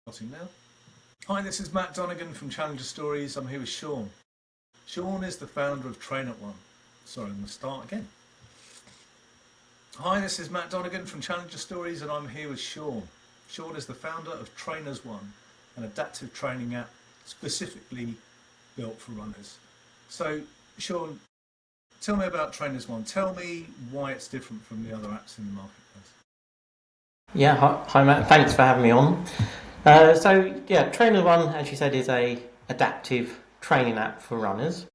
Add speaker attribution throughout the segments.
Speaker 1: Starting now. Hi, this is Matt Donegan from Challenger Stories. I'm here with Sean. Sean is the founder of TrainAsONE. Sorry, I'm going to start again. Hi, this is Matt Donegan from Challenger Stories, and I'm here with Sean. Sean is the founder of TrainAsONE, an adaptive training app specifically built for runners. So, Sean, tell me about TrainAsONE. Tell me why it's different from the other apps in the marketplace.
Speaker 2: Yeah, hi Matt, thanks for having me on. TrainAsONE, as you said, is a adaptive training app for runners.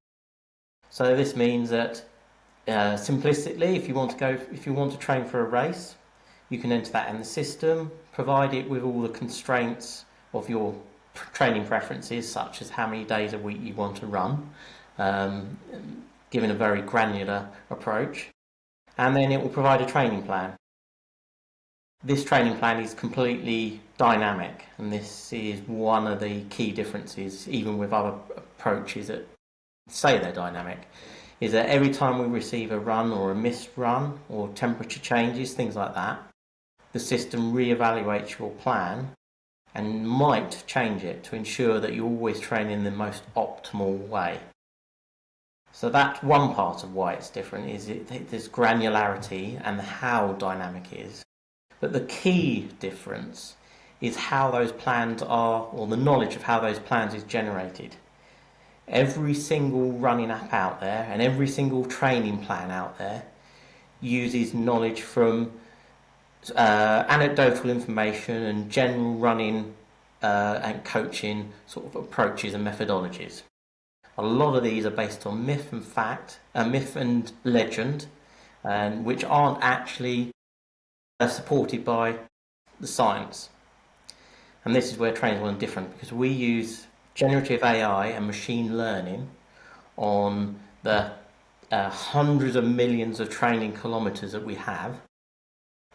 Speaker 2: So this means that simplistically, if you want to train for a race, you can enter that in the system, provide it with all the constraints of your training preferences, such as how many days a week you want to run, given a very granular approach, and then it will provide a training plan. This training plan is completely dynamic, and this is one of the key differences, even with other approaches that say they're dynamic, is that every time we receive a run or a missed run or temperature changes, things like that, the system reevaluates your plan and might change it to ensure that you always train in the most optimal way. So that's one part of why it's different, is this granularity and how dynamic it is. But the key difference is how those plans are, or the knowledge of how those plans is generated. Every single running app out there and every single training plan out there uses knowledge from anecdotal information and general running and coaching sort of approaches and methodologies. A lot of these are based on myth and legend, and which aren't actually supported by the science. And this is where TrainAsONE is different, because we use generative AI and machine learning on the hundreds of millions of training kilometers that we have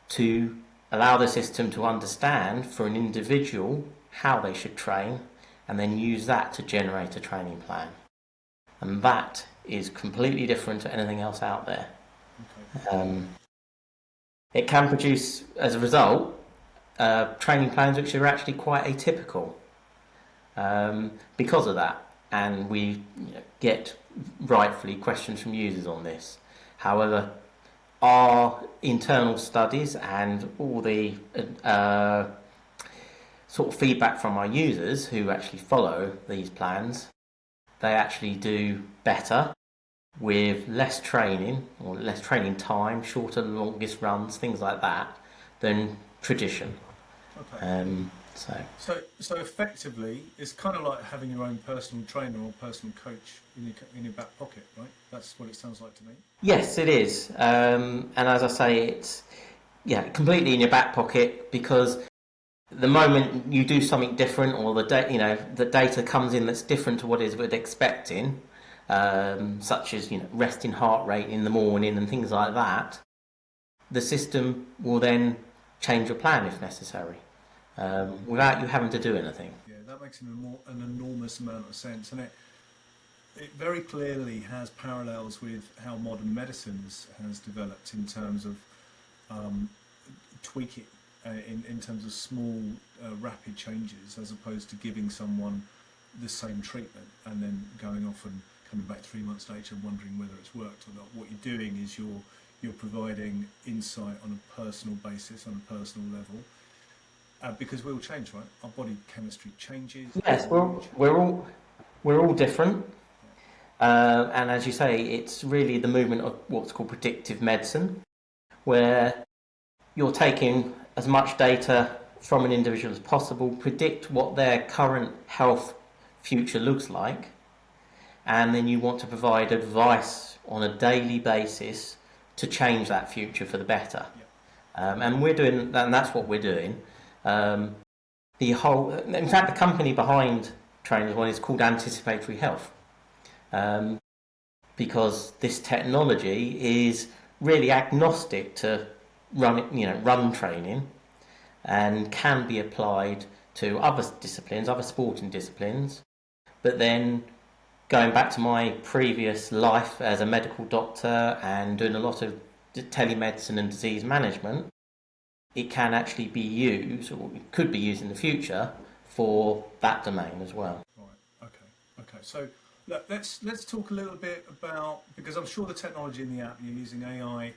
Speaker 2: to allow the system to understand for an individual how they should train, and then use that to generate a training plan. And that is completely different to anything else out there. Okay. It can produce, as a result, training plans which are actually quite atypical because of that. And we get rightfully questions from users on this. However, our internal studies and all the sort of feedback from our users who actually follow these plans, they actually do better with less training or less training time, shorter, longest runs, things like that, than tradition.
Speaker 1: Okay. So effectively, it's kind of like having your own personal trainer or personal coach in your back pocket, right? That's what it sounds like to me.
Speaker 2: Yes, it is. And as I say, it's completely in your back pocket, because the moment you do something different, or the data comes in that's different to what it is we're expecting, such as resting heart rate in the morning and things like that, the system will then change your plan if necessary, without you having to do anything.
Speaker 1: Yeah, that makes an enormous amount of sense, and it very clearly has parallels with how modern medicine has developed in terms of tweaking, in terms of small, rapid changes, as opposed to giving someone the same treatment and then going off and coming back 3 months later and wondering whether it's worked or not. What you're doing is you're providing insight on a personal basis, on a personal level, because we all change, right? Our body chemistry changes.
Speaker 2: Yes, we're all different, and as you say, it's really the movement of what's called predictive medicine, where you're taking as much data from an individual as possible, predict what their current health future looks like, and then you want to provide advice on a daily basis to change that future for the better. Yeah. And we're doing that, and that's what we're doing. In fact, the company behind TrainAsONE is called Anticipatory Health, because this technology is really agnostic to run training, and can be applied to other disciplines, other sporting disciplines. But then, going back to my previous life as a medical doctor and doing a lot of telemedicine and disease management, it can actually be used, or it could be used in the future, for that domain as well.
Speaker 1: Right. Okay. So look, let's talk a little bit about, because I'm sure the technology in the app you're using AI.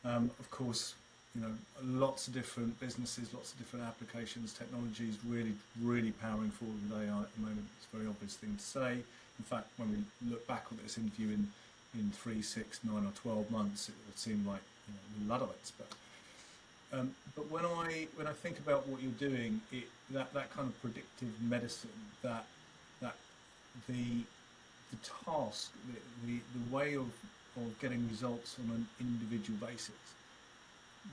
Speaker 1: Of course, you know, lots of different businesses, lots of different applications. Technology is really powering forward with AI at the moment. It's a very obvious thing to say. In fact, when we look back on this interview in 3, 6, 9, or 12 months, it would seem like, you know, Luddites. But when I think about what you're doing, that kind of predictive medicine, that the task, the way of getting results on an individual basis.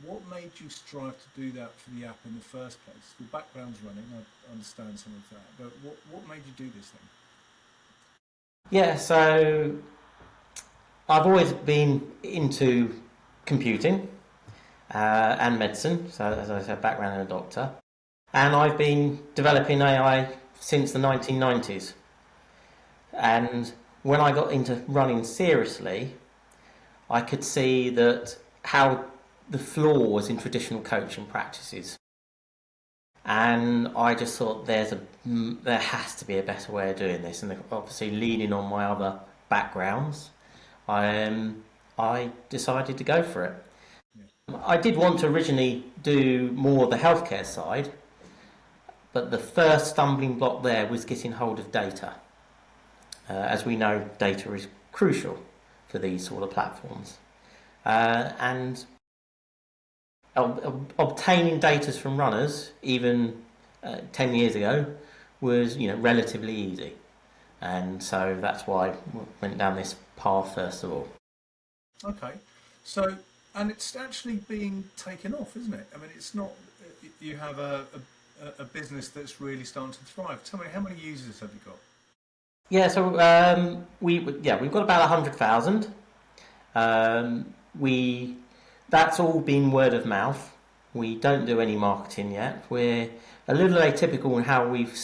Speaker 1: What made you strive to do that for the app in the first place? Your background's running, I understand some of that, but what made you do this thing?
Speaker 2: Yeah, so I've always been into computing and medicine, so as I said, background in a doctor, and I've been developing AI since the 1990s. And when I got into running seriously, I could see that how the flaw was in traditional coaching practices. And I just thought there has to be a better way of doing this. And obviously leaning on my other backgrounds, I decided to go for it. Yeah. I did want to originally do more of the healthcare side, but the first stumbling block there was getting hold of data. As we know, data is crucial for these sort of platforms. And obtaining data from runners, even 10 years ago, was, you know, relatively easy. And so that's why I went down this path first of all. Okay.
Speaker 1: So, and it's actually being taken off, isn't it? I mean, it's not, you have a business that's really starting to thrive. Tell me, how many users have you got?
Speaker 2: Yeah, so we've got about 100,000. That's all been word of mouth. We don't do any marketing yet. We're a little atypical in how we've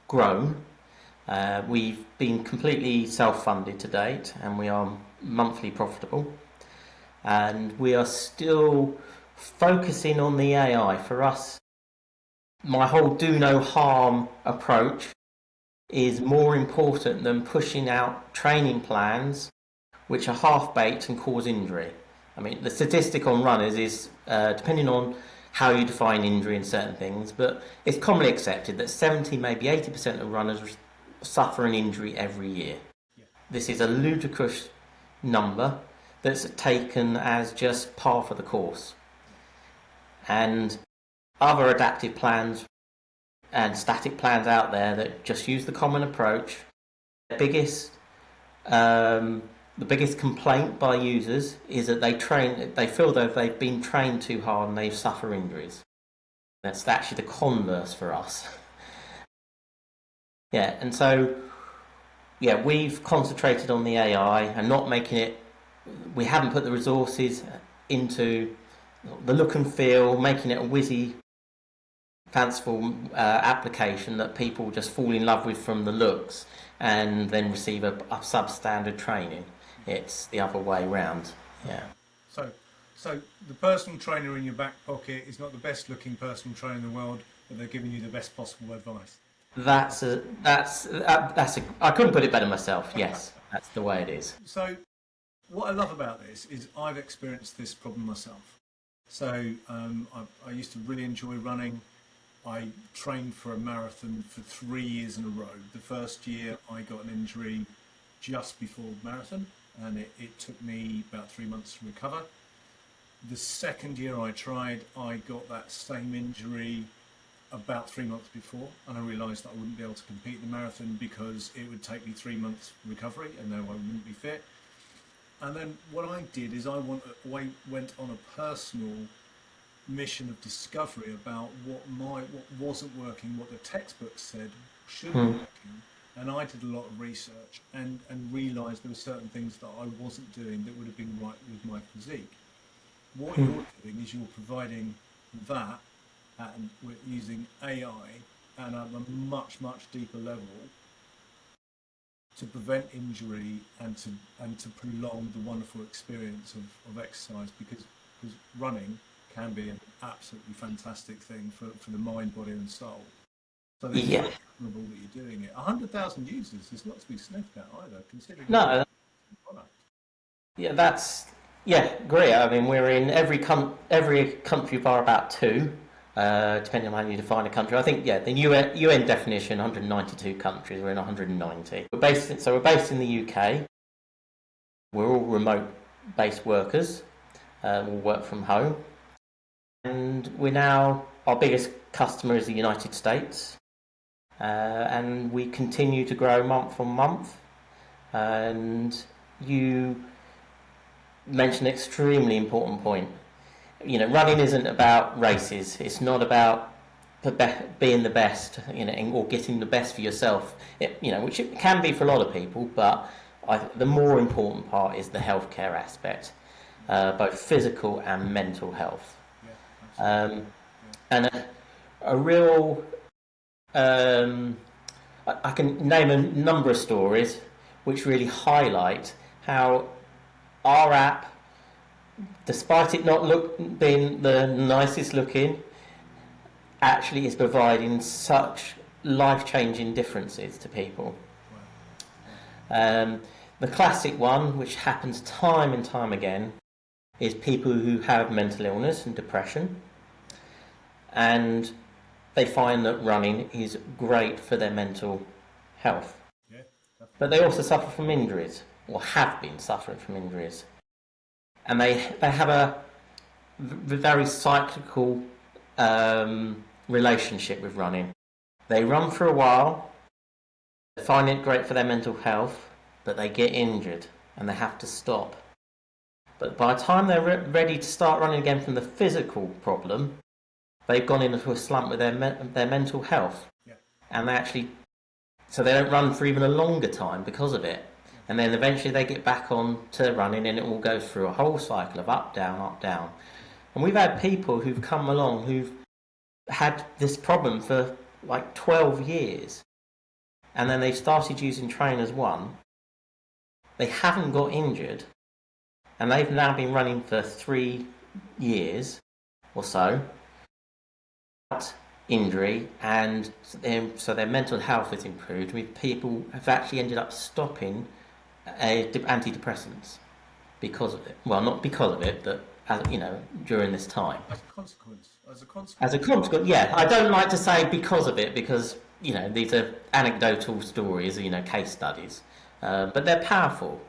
Speaker 2: grown. We've been completely self-funded to date, and we are monthly profitable. And we are still focusing on the AI. For us, my whole do no harm approach is more important than pushing out training plans which are half-baked and cause injury. I mean, the statistic on runners is, depending on how you define injury in certain things, but it's commonly accepted that 70, maybe 80% of runners suffer an injury every year. Yeah. This is a ludicrous number that's taken as just par for the course. And other adaptive plans and static plans out there that just use the common approach. The biggest complaint by users is that they feel that they've been trained too hard and they suffer injuries. That's actually the converse for us. Yeah, and so we've concentrated on the AI and not making it. We haven't put the resources into the look and feel, making it a whizzy, fanciful application that people just fall in love with from the looks and then receive a substandard training. It's the other way round. Yeah.
Speaker 1: So the personal trainer in your back pocket is not the best looking personal trainer in the world, but they're giving you the best possible advice.
Speaker 2: I couldn't put it better myself. Yes, that's the way it is.
Speaker 1: So what I love about this is I've experienced this problem myself. So I used to really enjoy running. I trained for a marathon for 3 years in a row. The first year I got an injury just before the marathon, and it took me about 3 months to recover. The second year I tried, I got that same injury about 3 months before, and I realised that I wouldn't be able to compete in the marathon because it would take me 3 months recovery, and then I wouldn't be fit. And then what I did is I went on a personal mission of discovery about what wasn't working, what the textbooks said should be working, and I did a lot of research and realised there were certain things that I wasn't doing that would have been right with my physique. What you're doing is you're providing that, and we're using AI and at a much deeper level to prevent injury and to prolong the wonderful experience of exercise, because running can be an absolutely fantastic thing for the mind, body and soul. So it's
Speaker 2: Yeah.
Speaker 1: reasonable that you're doing it. 100,000 users is not to be sniffed at either, considering
Speaker 2: No,
Speaker 1: the product.
Speaker 2: yeah, great. I mean, we're in every country bar about two, depending on how you define a country. I think, yeah, the UN definition, 192 countries. We're in 190. We're based in the UK. We're all remote-based workers. We'll work from home, and our biggest customer is the United States, and we continue to grow month on month. And you mentioned an extremely important point. You know, running isn't about races. It's not about being the best, you know, or getting the best for yourself. Which it can be for a lot of people, but the more important part is the healthcare aspect, both physical and mental health.
Speaker 1: Yeah,
Speaker 2: And a real, I can name a number of stories which really highlight how our app, despite it not being the nicest looking, actually is providing such life-changing differences to people. The classic one, which happens time and time again, is people who have mental illness and depression, and they find that running is great for their mental health.
Speaker 1: yeah,
Speaker 2: But they also suffer from injuries, or have been suffering from injuries. And they have a very cyclical relationship with running. They run for a while, find it great for their mental health, but they get injured and they have to stop. But by the time they're ready to start running again from the physical problem, they've gone into a slump with their mental health.
Speaker 1: yeah.
Speaker 2: And so they don't run for even a longer time because of it. And then eventually they get back on to running, and it all goes through a whole cycle of up, down, up, down. And we've had people who've come along who've had this problem for like 12 years. And then they've started using TrainAsONE. They haven't got injured. And they've now been running for 3 years or so without injury, and so their mental health has improved. People have actually ended up stopping antidepressants because of it. Well, not because of it, but during this time.
Speaker 1: As a consequence.
Speaker 2: As a consequence, yeah. I don't like to say because of it, because these are anecdotal stories, case studies, but they're powerful.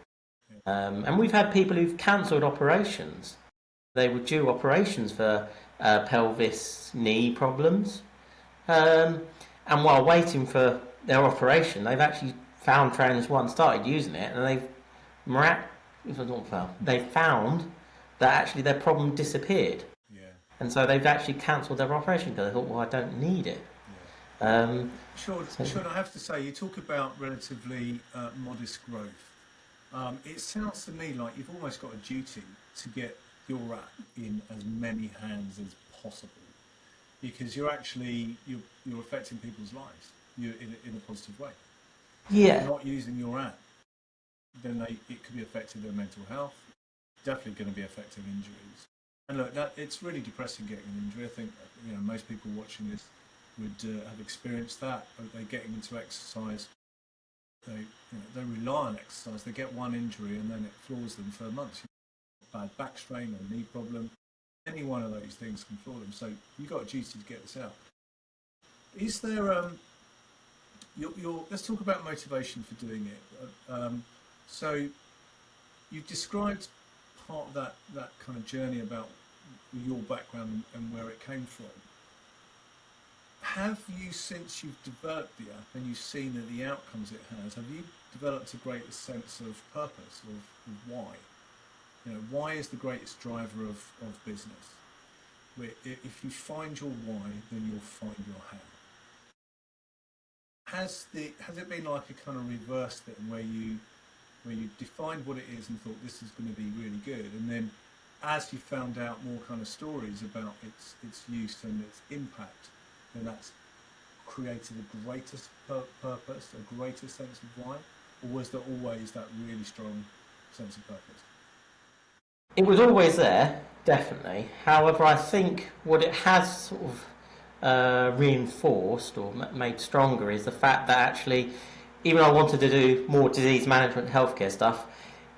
Speaker 2: And we've had people who've cancelled operations. They were due operations for pelvis, knee problems, and while waiting for their operation, they've actually found TrainAsONE, started using it, and they found that actually their problem disappeared.
Speaker 1: Yeah.
Speaker 2: And so they've actually cancelled their operation because they thought, well, I don't need it.
Speaker 1: Yeah. Sean, I have to say, you talk about relatively modest growth. It sounds to me like you've almost got a duty to get your app in as many hands as possible, because you're affecting people's lives in a positive way.
Speaker 2: Yeah.
Speaker 1: If you're not using your app, then it could be affecting their mental health. Definitely going to be affecting injuries. And look, it's really depressing getting an injury. I think most people watching this would have experienced that. They're getting into exercise. They rely on exercise. They get one injury and then it floors them for months. Bad back strain or knee problem. Any one of those things can floor them. So you've got a duty to get this out. Is there let's talk about motivation for doing it. So you've described part of that kind of journey about your background and where it came from. Have you, since you've developed the app and you've seen the outcomes it has, have you developed a greater sense of purpose, of why? Why is the greatest driver of business? If you find your why, then you'll find your how. Has it been like a kind of reverse thing where you defined what it is and thought this is going to be really good, and then as you found out more kind of stories about its use and its impact, then that's created a greater purpose, a greater sense of why? Or was there always that really strong sense of purpose?
Speaker 2: It was always there, definitely. However, I think what it has sort of reinforced or made stronger is the fact that actually, even though I wanted to do more disease management healthcare stuff,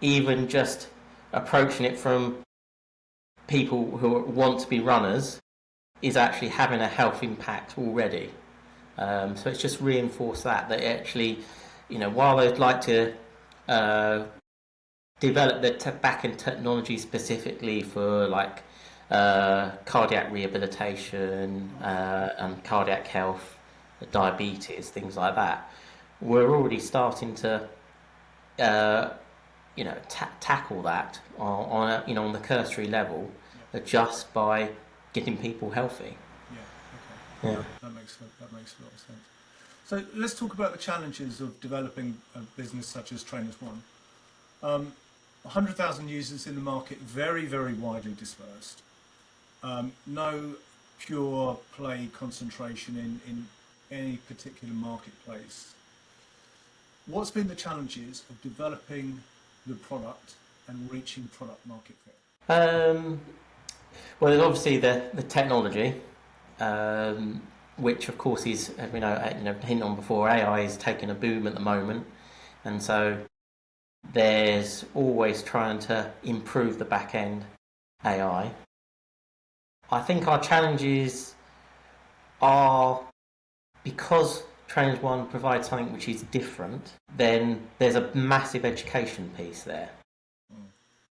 Speaker 2: even just approaching it from people who want to be runners is actually having a health impact already. So it's just reinforced that actually, while they'd like to develop the back-end technology specifically for like cardiac rehabilitation and cardiac health, diabetes, things like that, we're already starting to tackle that on the cursory level, just by getting people healthy.
Speaker 1: Yeah. Okay. Yeah. That makes a lot of sense. So let's talk about the challenges of developing a business such as TrainAsONE. 100,000 users in the market, very, very widely dispersed. No pure play concentration in any particular marketplace. What's been the challenges of developing the product and reaching product market fit?
Speaker 2: Well, there's obviously the technology, which of course is, as we know, hinted on before, AI is taking a boom at the moment, and so there's always trying to improve the back end AI. I think our challenges are, because TrainAsONE provides something which is different, then there's a massive education piece there.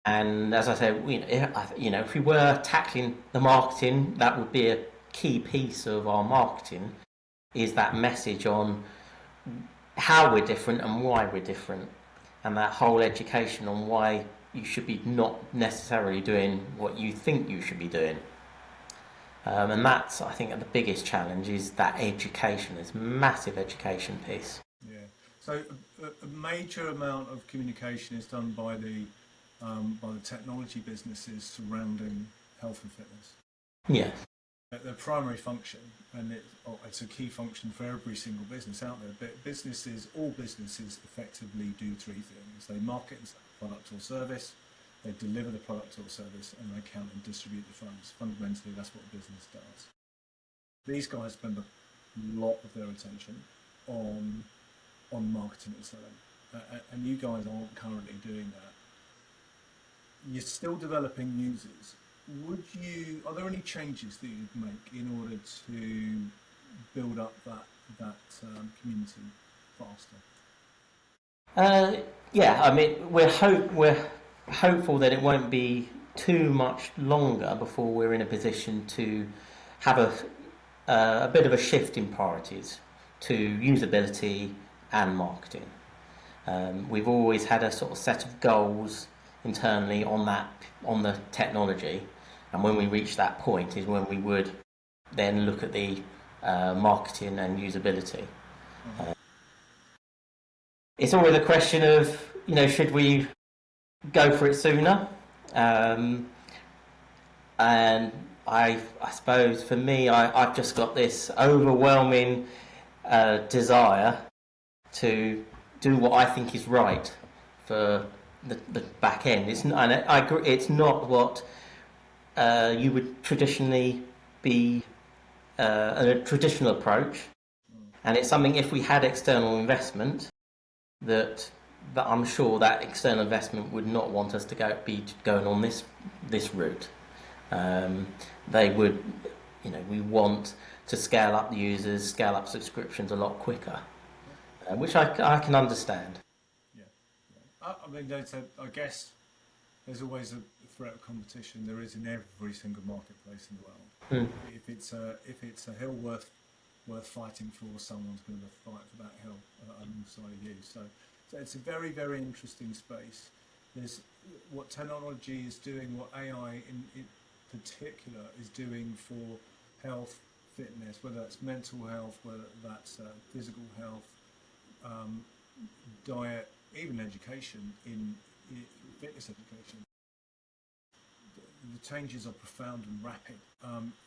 Speaker 2: And as I said, if we were tackling the marketing, that would be a key piece of our marketing, is that message on how we're different and why we're different, and that whole education on why you should be not necessarily doing what you think you should be doing. And that's, I think, the biggest challenge, is that education. There's massive education piece.
Speaker 1: Yeah. So a major amount of communication is done by the technology businesses surrounding health and fitness.
Speaker 2: Yes.
Speaker 1: Their primary function, and it's a key function for every single business out there, but all businesses effectively do three things. They market and sell a product or service, they deliver the product or service, and they count and distribute the funds. Fundamentally, that's what a business does. These guys spend a lot of their attention on marketing and selling, and you guys aren't currently doing that. You're still developing users. Are there any changes that you'd make in order to build up that community faster?
Speaker 2: Yeah, I mean, we're hopeful that it won't be too much longer before we're in a position to have a bit of a shift in priorities to usability and marketing. We've always had a sort of set of goals internally on the technology, and when we reach that point is when we would then look at the marketing and usability. It's always a question of, should we go for it sooner? And I suppose for me, I've just got this overwhelming desire to do what I think is right for the back end. I agree, it's not what you would traditionally be a traditional approach, and it's something, if we had external investment, that I'm sure that external investment would not want us to be going on this route. They would, we want to scale up the users, scale up subscriptions a lot quicker, which I can understand.
Speaker 1: I mean, I guess there's always a threat of competition. There is in every single marketplace in the world. If it's a hill worth fighting for, someone's going to fight for that hill alongside of you. So it's a very, very interesting space. There's what technology is doing, what AI in particular is doing for health, fitness, whether that's mental health, whether that's physical health, diet, even education, in fitness education. The changes are profound and rapid.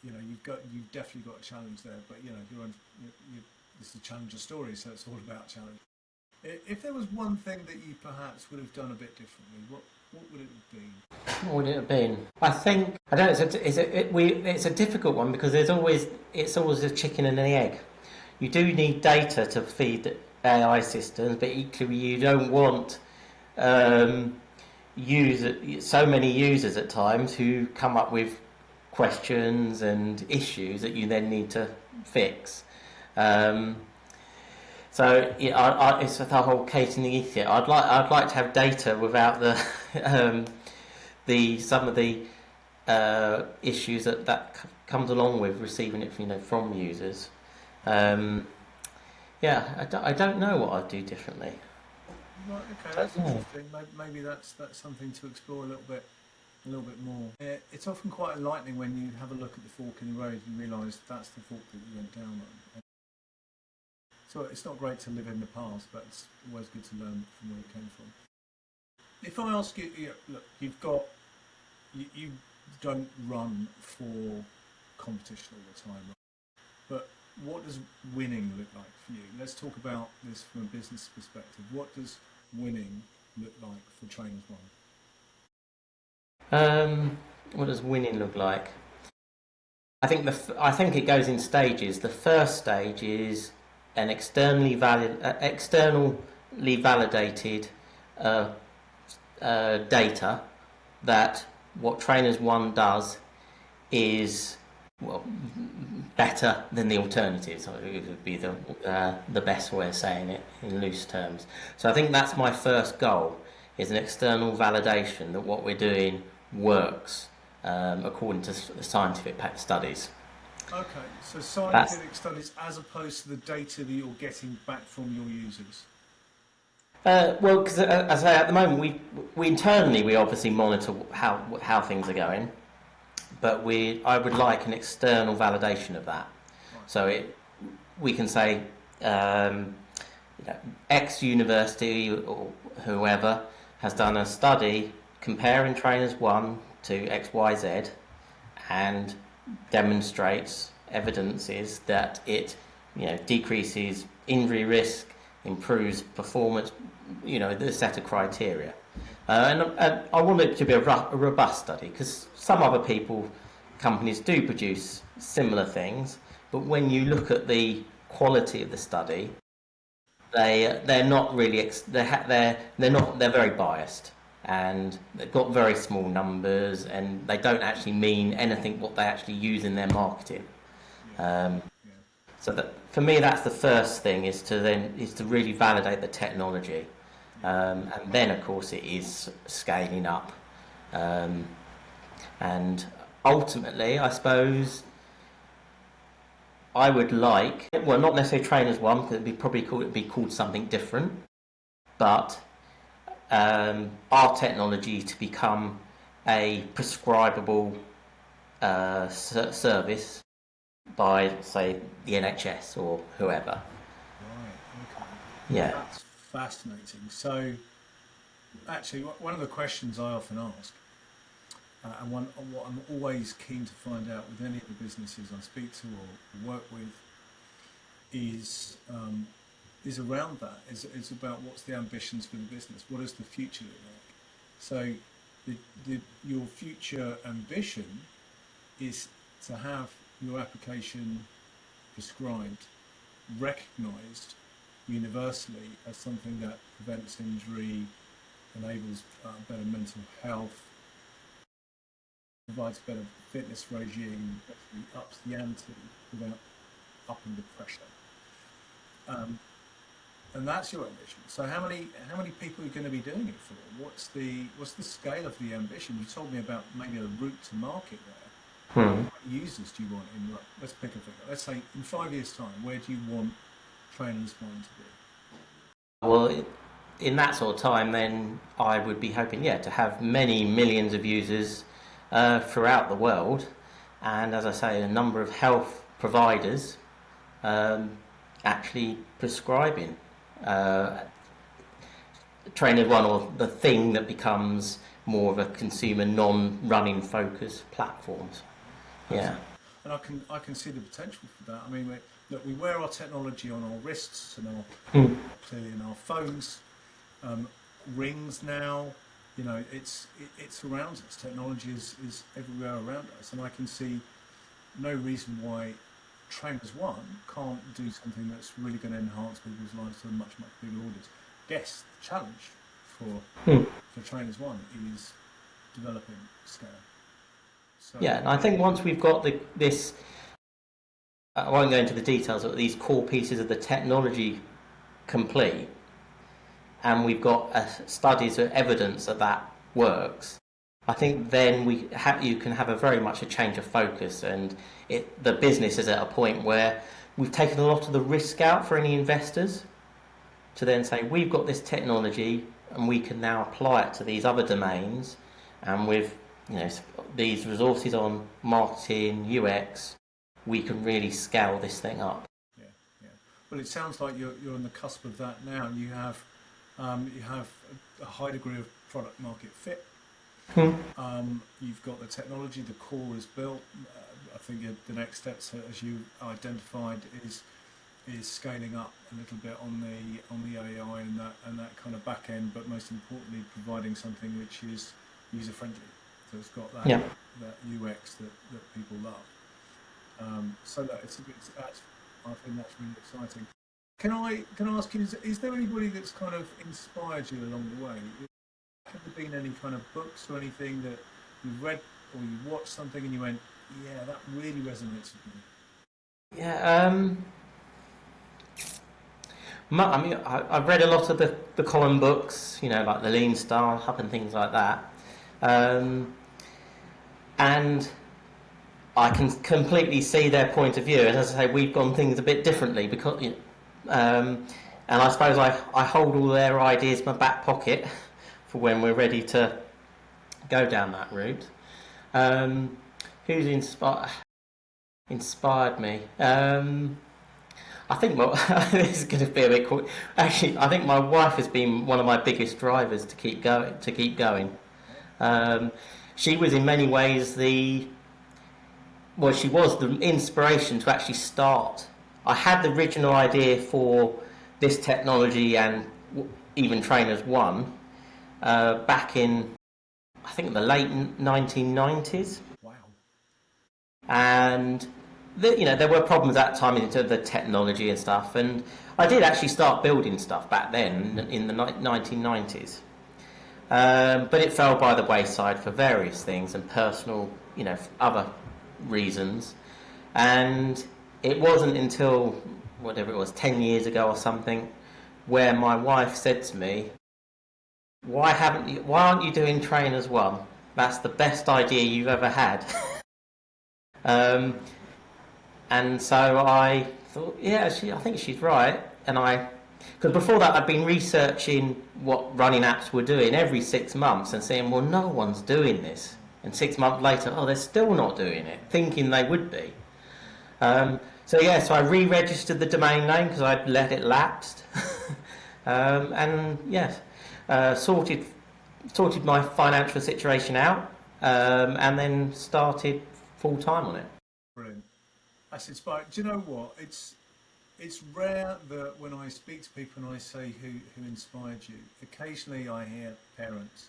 Speaker 1: You've definitely got a challenge there, but it's a challenger story, so it's all about challenge. If there was one thing that you perhaps would have done a bit differently, what would it have been?
Speaker 2: What would it have been? I think I don't know. It's a difficult one because it's always a chicken and an egg. You do need data to feed AI systems, but equally you don't want so many users at times who come up with questions and issues that you then need to fix. So yeah, it's the whole case in the ether. I'd like to have data without some of the issues that comes along with receiving it from users. Yeah, I don't know what I'd do differently.
Speaker 1: Right, okay, that's interesting. Maybe that's something to explore a little bit more. It's often quite enlightening when you have a look at the fork in the road and realise that's the fork that you went down on. So it's not great to live in the past, but it's always good to learn from where you came from. If I ask you, look, you don't run for competition all the time, but what does winning look like for you? Let's talk about this from a business perspective. What does winning look like for TrainAsONE?
Speaker 2: What does winning look like? I think it goes in stages. The first stage is an externally validated data that what TrainAsONE does is better than the alternatives. It would be the best way of saying it in loose terms. So I think that's my first goal: is an external validation that what we're doing works according to scientific studies.
Speaker 1: Okay, so scientific studies as opposed to the data that you're getting back from your users.
Speaker 2: Well, because as I say, at the moment we internally obviously monitor how things are going, but I would like an external validation of that. Right. So we can say X university or whoever has done a study comparing TrainAsONE to XYZ and demonstrates evidences that it decreases injury risk, improves performance, the set of criteria. And I want it to be a robust study, because some other companies do produce similar things, but when you look at the quality of the study, they're not really they're very biased, and they've got very small numbers, and they don't actually mean anything what they actually use in their marketing. So that, for me, that's the first thing, is to really validate the technology, and then of course it is scaling up, and ultimately I suppose I would like, well, not necessarily TrainAsONE, because it'd be called something different, but our technology to become a prescribable service by, say, the NHS or whoever.
Speaker 1: Right, okay.
Speaker 2: Yeah.
Speaker 1: That's fascinating. So, actually, one of the questions I often ask, and what I'm always keen to find out with any of the businesses I speak to or work with, is around that. It's about what's the ambitions for the business. What does the future look like? So, your future ambition is to have your application prescribed, recognised universally as something that prevents injury, enables better mental health, provides better fitness regime, actually ups the ante without upping the pressure. And that's your ambition. So how many people are you going to be doing it for? What's the scale of the ambition? You told me about maybe a route to market there. What users do you want in? Let's pick a figure. Let's say in 5 years' time, where do you want TrainAsONE to be?
Speaker 2: Well, in that sort of time, then I would be hoping, to have many millions of users throughout the world, and as I say, a number of health providers actually prescribing TrainAsONE, or the thing that becomes more of a consumer non-running focused platforms. Yeah.
Speaker 1: And I can see the potential for that. I mean, we wear our technology on our wrists and clearly in our phones, rings now. you know, it surrounds us. Technology is everywhere around us, and I can see no reason why Trainers One can't do something that's really going to enhance people's lives to a much bigger audience. Guess the challenge for
Speaker 2: Hmm.
Speaker 1: for Trainers One is developing scale. So
Speaker 2: Yeah, and I think once we've got this, I won't go into the details, but these core pieces of the technology complete, and we've got studies or evidence that works, I think then you can have a very much a change of focus, and the business is at a point where we've taken a lot of the risk out for any investors to then say we've got this technology and we can now apply it to these other domains, and with these resources on marketing, UX, we can really scale this thing up.
Speaker 1: yeah, yeah. Well, it sounds like you're on the cusp of that now. You have a high degree of product market fit. You've got the technology, the core is built. I think the next steps, as you identified, is scaling up a little bit on the AI and that kind of back end, but most importantly, providing something which is user friendly. So it's got that UX that people love. So that I think that's really exciting. Can I ask you, is there anybody that's kind of inspired you along the way? Have there been any kind of books or anything that you've read or you watched something and you went, yeah, that really resonates with me?
Speaker 2: Yeah, I mean, I've read a lot of the common books, like the Lean Startup and things like that, and I can completely see their point of view. And as I say, we've gone things a bit differently because, and I suppose I hold all their ideas in my back pocket for when we're ready to go down that route. Who's inspired me? I think this is going to be a bit quick. Actually, I think my wife has been one of my biggest drivers to keep going. She was in many ways she was the inspiration to actually start. I had the original idea for this technology and even Trainers One back in, I think, the late 1990s.
Speaker 1: Wow.
Speaker 2: And there were problems at that time in terms of the technology and stuff, and I did actually start building stuff back then in the 1990s, but it fell by the wayside for various things and personal, other reasons. And it wasn't until whatever it was, 10 years ago or something, where my wife said to me, why aren't you doing Trainers One? That's the best idea you've ever had. And so I thought, yeah, I think she's right. And because before that I'd been researching what running apps were doing every 6 months and saying, well, no one's doing this. And 6 months later, they're still not doing it, thinking they would be. So I re-registered the domain name because I'd let it lapsed. Sorted my financial situation out, and then started full time on it.
Speaker 1: Brilliant. That's inspiring. Do you know what? It's rare that when I speak to people and I say who inspired you, occasionally I hear parents,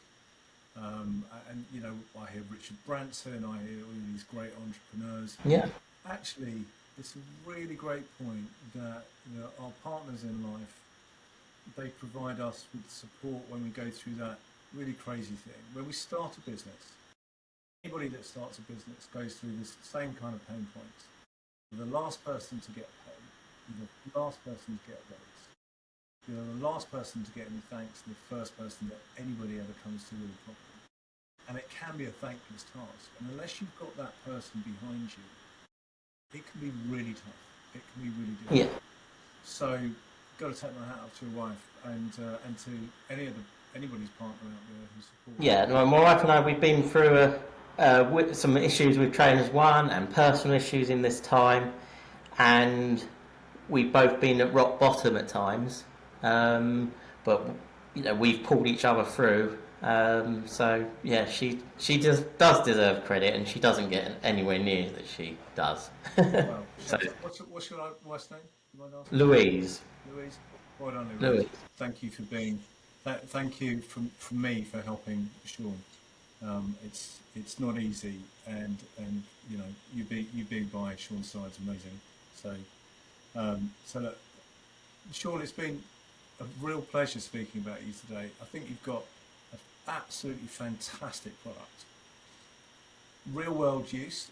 Speaker 1: and I hear Richard Branson, I hear all these great entrepreneurs.
Speaker 2: Yeah.
Speaker 1: Actually, it's a really great point that our partners in life, they provide us with support when we go through that really crazy thing. When we start a business, anybody that starts a business goes through this same kind of pain points. You're the last person to get paid. You're the last person to get raised. You're the last person to get any thanks and the first person that anybody ever comes to with a problem. And it can be a thankless task. And unless you've got that person behind you, it can be really tough. It can be really difficult.
Speaker 2: Yeah.
Speaker 1: So, got to take my hat off to your wife and to anybody's partner out there who supports.
Speaker 2: Yeah, my wife and I, we've been through some issues with Trainers One and personal issues in this time, and we've both been at rock bottom at times, but we've pulled each other through. She just does deserve credit, and she doesn't get anywhere near that she does.
Speaker 1: Well, what's your wife's name?
Speaker 2: Louise.
Speaker 1: Louise. Well done, Louise. Thank you for being Thank you from me for helping Sean. It's not easy, and you know, you being by Sean's side is amazing. So so look, Sean, it's been a real pleasure speaking about you today. I think you've got an absolutely fantastic product, real world use,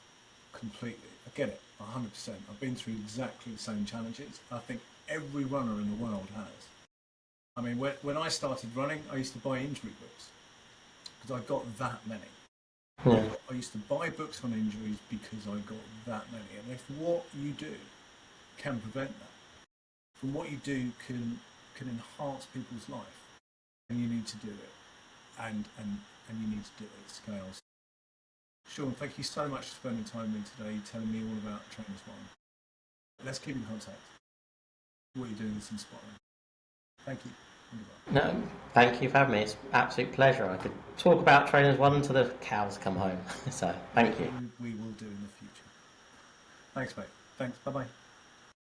Speaker 1: completely. I get it, 100%. I've been through exactly the same challenges. I think every runner in the world has. I mean, when I started running, I used to buy injury books because I got that many.
Speaker 2: Yeah.
Speaker 1: I used to buy books on injuries because I got that many. And if what you do can prevent that, from what you do can enhance people's life, and you need to do it, and you need to do it at scale. Sean, thank you so much for spending time with me today, telling me all about TrainAsONE. Let's keep in contact. What you're doing is inspiring. Thank you.
Speaker 2: No, thank you for having me. It's an absolute pleasure. I could talk about TrainAsONE until the cows come home. So, thank you.
Speaker 1: We will do in the future. Thanks, mate. Thanks. Bye-bye.